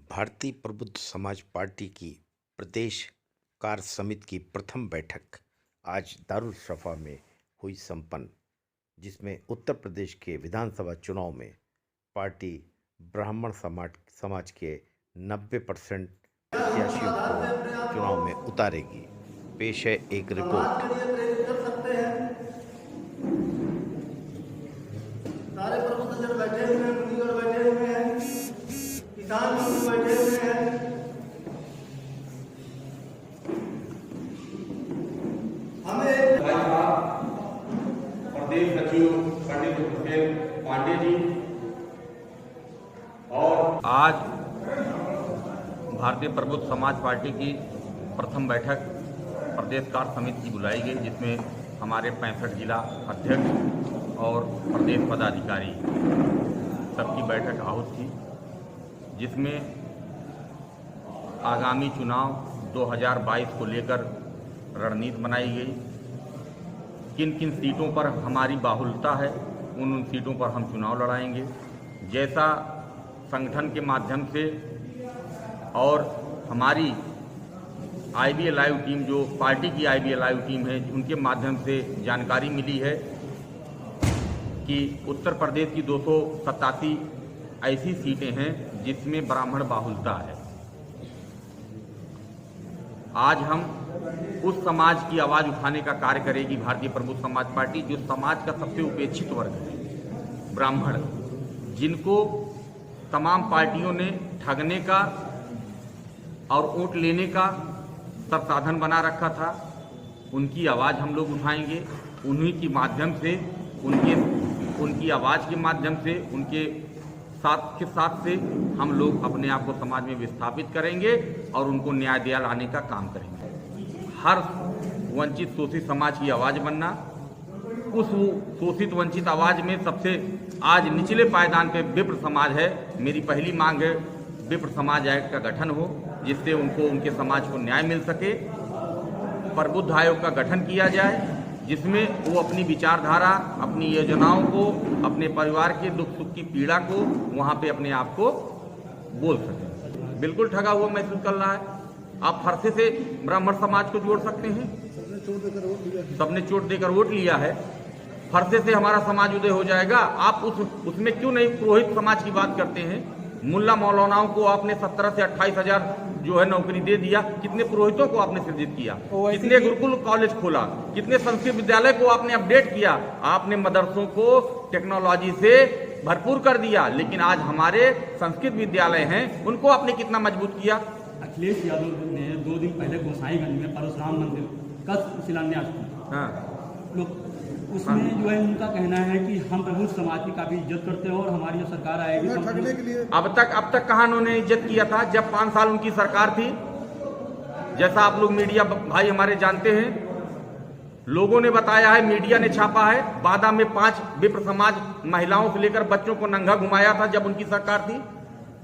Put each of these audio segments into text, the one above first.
भारतीय प्रबुद्ध समाज पार्टी की प्रदेश कार्य समिति की प्रथम बैठक आज दारुल-शफ़ा में हुई संपन्न, जिसमें उत्तर प्रदेश के विधानसभा चुनाव में पार्टी ब्राह्मण समाज के 90% प्रत्याशियों को चुनाव में उतारेगी। पेश है एक रिपोर्ट। सारे प्रबुद्धजन बैठे हुए हैं, मुनिवर बैठे हुए हैं, किसान भी बैठे हुए हैं। हमें भाई साहब प्रदेश सचिव पंडित हुसैन पांडे जी और आज भारतीय प्रबुद्ध समाज पार्टी की प्रथम बैठक प्रदेश कार्य समिति की बुलाई गई, जिसमें हमारे 65 जिला अध्यक्ष और प्रदेश पदाधिकारी सबकी बैठक आहूत थी, जिसमें आगामी चुनाव 2022 को लेकर रणनीति बनाई गई। किन किन सीटों पर हमारी बाहुल्यता है, उन सीटों पर हम चुनाव लड़ाएंगे। जैसा संगठन के माध्यम से और हमारी IBA लाइव टीम, जो पार्टी की IBA लाइव टीम है, उनके माध्यम से जानकारी मिली है कि उत्तर प्रदेश की 287 ऐसी सीटें हैं जिसमें ब्राह्मण बाहुल्यता है। आज हम उस समाज की आवाज़ उठाने का कार्य करेगी भारतीय प्रबुद्ध समाज पार्टी, जो समाज का सबसे उपेक्षित वर्ग है, ब्राह्मण, जिनको तमाम पार्टियों ने ठगने का और वोट लेने का सब साधन बना रखा था। उनकी आवाज़ हम लोग उठाएंगे। उन्हीं के माध्यम से, उनकी आवाज़ के माध्यम से, उनके साथ से हम लोग अपने आप को समाज में विस्थापित करेंगे और उनको न्याय दिलाने का काम करेंगे। हर वंचित शोषित समाज की आवाज़ बनना, उस शोषित वंचित आवाज़ में सबसे आज निचले पायदान पे विप्र समाज है। मेरी पहली मांग है विप्र समाज आयोग का गठन हो, जिससे उनको, उनके समाज को न्याय मिल सके। प्रबुद्ध आयोग का गठन किया जाए, जिसमें वो अपनी विचारधारा, अपनी योजनाओं को, अपने परिवार के दुख सुख की पीड़ा को वहाँ पे अपने आप को बोल सके। बिल्कुल ठगा हुआ महसूस कर रहा है। आप फरसे से ब्राह्मण समाज को जोड़ सकते हैं। सबने चोट देकर वोट लिया है। फरसे से हमारा समाज उदय हो जाएगा। आप उसमें क्यों नहीं पुरोहित समाज की बात करते हैं? मुल्ला मौलानाओं को आपने 17 से 28 हजार जो है नौकरी दे दिया। कितने पुरोहितों को आपने सृजित किया? कितने गुरुकुल कॉलेज खोला? कितने संस्कृत विद्यालय को आपने अपडेट किया? आपने मदरसों को टेक्नोलॉजी से भरपूर कर दिया। लेकिन आज हमारे संस्कृत विद्यालय हैं, उनको आपने कितना मजबूत किया? अखिलेश यादव ने 2 दिन पहले गोसाईगंज में परशुराम मंदिर का शिलान्यास किया। हाँ। उसमें जो है उनका कहना है कि हम प्रबुद्ध समाज की काफी इज्जत करते हैं और हमारी जो सरकार आएगी ठगने के लिए। अब तक कहाँ उन्होंने इज्जत किया था? जब 5 साल उनकी सरकार थी। जैसा आप लोग मीडिया भाई हमारे जानते हैं, लोगों ने बताया है, मीडिया ने छापा है, बादा में 5 विप्र समाज महिलाओं से लेकर बच्चों को नंगा घुमाया था जब उनकी सरकार थी।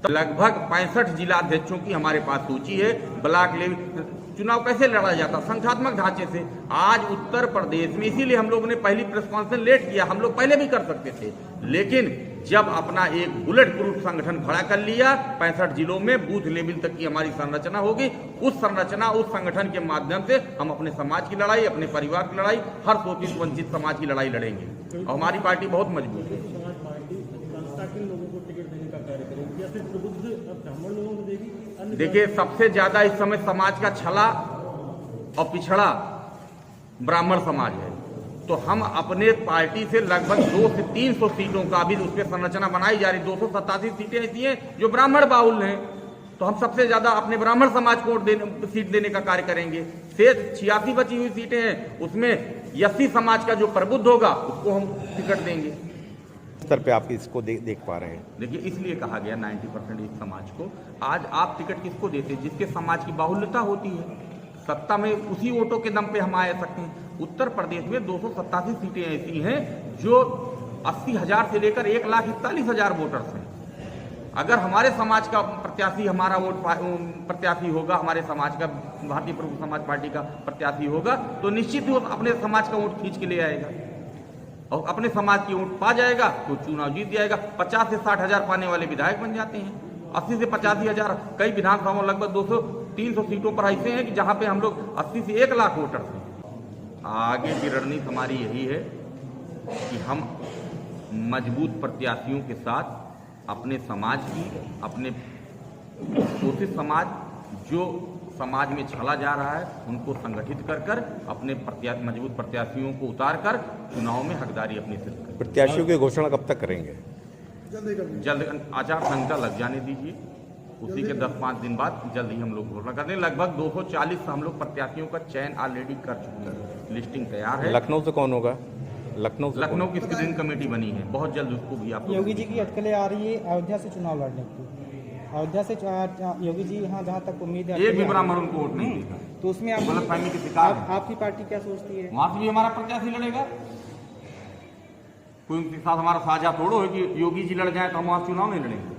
तो लगभग 65 जिला अध्यक्षों की हमारे पास सूची है। ब्लॉक लेवल चुनाव कैसे लड़ा जाता? संख्यात्मक ढांचे से। आज उत्तर प्रदेश में, इसीलिए हम लोगों ने पहली प्रेस कॉन्फ्रेंस लेट किया। हम लोग पहले भी कर सकते थे, लेकिन जब अपना एक बुलेट प्रूफ संगठन खड़ा कर लिया, 65 जिलों में बूथ लेवल तक की हमारी संरचना होगी। उस संरचना, उस संगठन के माध्यम से हम अपने समाज की लड़ाई, अपने परिवार की लड़ाई, हर शोषित वंचित समाज की लड़ाई लड़ेंगे। और हमारी पार्टी बहुत मजबूत है। देखिए, सबसे ज्यादा इस समय समाज का छला और पिछड़ा ब्राह्मण समाज है। तो हम अपने पार्टी से लगभग 200 से 300 सीटों का भी उस पर संरचना बनाई जा रही। 287 सीटें ऐसी हैं जो ब्राह्मण बाहुल्य हैं। तो हम सबसे ज्यादा अपने ब्राह्मण समाज को सीट देने का कार्य करेंगे। शेष 86 बची हुई सीटें हैं, उसमें एससी समाज का जो प्रबुद्ध होगा उसको हम टिकट देंगे। स्तर पे आप इसको देख पा रहे हैं? देखिए, इसलिए कहा गया 90% इस समाज को। आज आप टिकट किसको देते हैं? जिसके समाज की बाहुल्यता होती है। सत्ता में उसी वोटों के दम पे हम आ सकते हैं। उत्तर प्रदेश में 287 सीटें ऐसी हैं जो 80,000 से लेकर 1,41,000 वोटर्स हैं। अगर हमारे समाज का प्रत्याशी, हमारा वोट प्रत्याशी होगा, हमारे समाज का, भारतीय प्रबुद्ध समाज पार्टी का प्रत्याशी होगा, तो निश्चित ही अपने समाज का वोट खींच के ले आएगा। और अपने समाज की वोट पा जाएगा तो चुनाव जीत जाएगा। 50 से 60 हजार पाने वाले विधायक बन जाते हैं। 80 से 85 हजार, कई विधानसभाओं में लगभग 200-300 सीटों पर ऐसे हैं कि जहां पे हम लोग 80 से 1 लाख वोटर थे। आगे की रणनीति हमारी यही है कि हम मजबूत प्रत्याशियों के साथ अपने समाज की, अपने शोषित समाज, जो समाज में छला जा रहा है, उनको संगठित कर अपने मजबूत प्रत्याशियों को उतार कर चुनाव में हकदारी अपनी सिद्ध करें। प्रत्याशियों की घोषणा कब तक करेंगे? जल्द आचार संहिता लग जाने दीजिए, उसी के 10-5 दिन बाद जल्द ही हम लोग घोषणा कर देंगे। लगभग 240 हम लोग प्रत्याशियों का चयन ऑलरेडी कर चुके हैं, लिस्टिंग तैयार है। लखनऊ से कौन होगा? लखनऊ की स्क्रीनिंग कमेटी बनी है, बहुत जल्द उसको भी आप। योगी जी की अटकलें आ रही है अयोध्या से चुनाव लड़ने की। अयोध्या से योगी जी यहाँ जहाँ तक उम्मीद है, एक भी ब्राह्मण उनको वोट नहीं देगा, तो उसमें आप गलतफहमी के शिकार हैं। आपकी पार्टी क्या सोचती है? वहां से भी हमारा प्रत्याशी लड़ेगा। कोई उनके साथ हमारा साझा थोड़ो है कि योगी जी लड़ जाए तो हम वहां चुनाव नहीं लड़ेंगे।